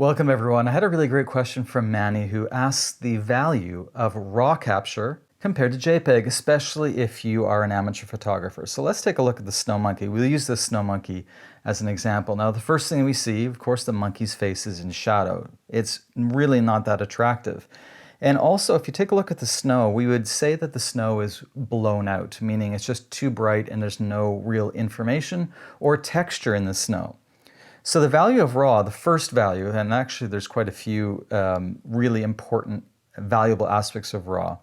Welcome everyone. I had a really great question from Manny who asked the value of RAW capture compared to JPEG, especially if you are an amateur photographer. So let's take a look at the snow monkey. We'll use this snow monkey as an example. Now the first thing we see, of course, the monkey's face is in shadow. It's really not that attractive. And also, if you take a look at the snow, we would say that the snow is blown out, meaning it's just too bright and there's no real information or texture in the snow. So the value of RAW, the first value, and actually there's quite a few really important, valuable aspects of RAW.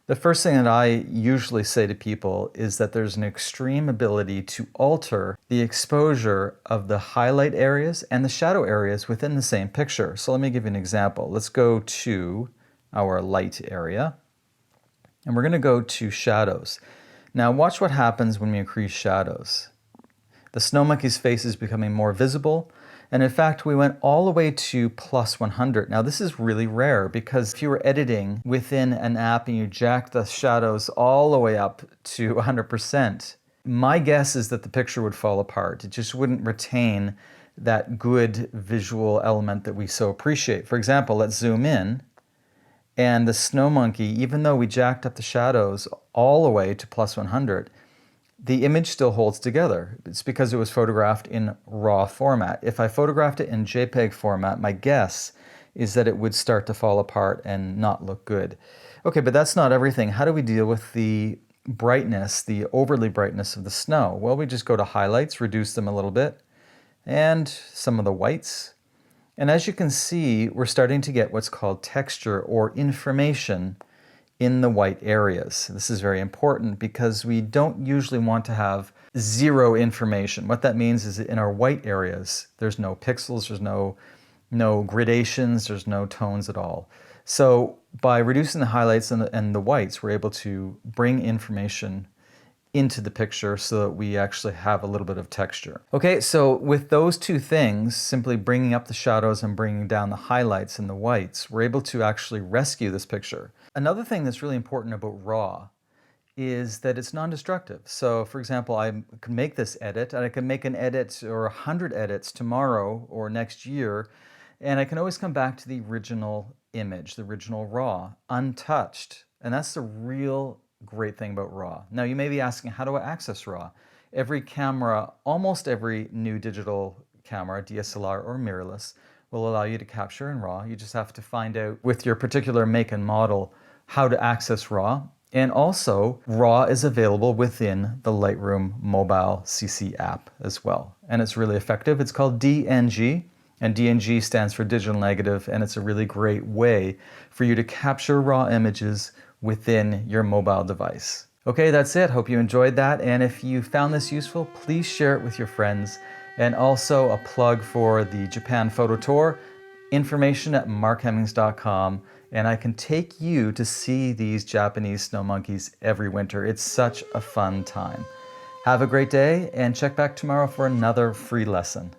The first thing that I usually say to people is that there's an extreme ability to alter the exposure of the highlight areas and the shadow areas within the same picture. So let me give you an example. Let's go to our light area, and we're going to go to shadows. Now watch what happens when we increase shadows. The snow monkey's face is becoming more visible, and in fact we went all the way to plus 100. Now this is really rare because if you were editing within an app and you jack the shadows all the way up to 100%, my guess is that the picture would fall apart. It just wouldn't retain that good visual element that we so appreciate. For example, let's zoom in, and the snow monkey, even though we jacked up the shadows all the way to plus 100, the image still holds together. It's because it was photographed in RAW format. If I photographed it in JPEG format, my guess is that it would start to fall apart and not look good. Okay, but that's not everything. How do we deal with the brightness, the overly brightness of the snow? Well, we just go to highlights, reduce them a little bit, and some of the whites. And as you can see, we're starting to get what's called texture or information in the white areas. This is very important because we don't usually want to have zero information. What that means is that in our white areas, there's no pixels, there's no gradations, there's no tones at all. So by reducing the highlights and the whites, we're able to bring information into the picture so that we actually have a little bit of texture. Okay, so with those two things, simply bringing up the shadows and bringing down the highlights and the whites, we're able to actually rescue this picture. Another thing that's really important about RAW is that it's non-destructive. So for example, I can make this edit, and I can make an edit or 100 edits tomorrow or next year, and I can always come back to the original image, the original RAW, untouched. And that's the real great thing about RAW. Now you may be asking, how do I access RAW? Every camera, almost every new digital camera, DSLR or mirrorless, will allow you to capture in RAW. You just have to find out with your particular make and model how to access RAW. And also, RAW is available within the Lightroom mobile CC app as well. And it's really effective. It's called DNG, and DNG stands for digital negative, and it's a really great way for you to capture RAW images within your mobile device. Okay, that's it. Hope you enjoyed that. And if you found this useful, please share it with your friends. And also a plug for the Japan Photo Tour, information at markhemmings.com. And I can take you to see these Japanese snow monkeys every winter. It's such a fun time. Have a great day and check back tomorrow for another free lesson.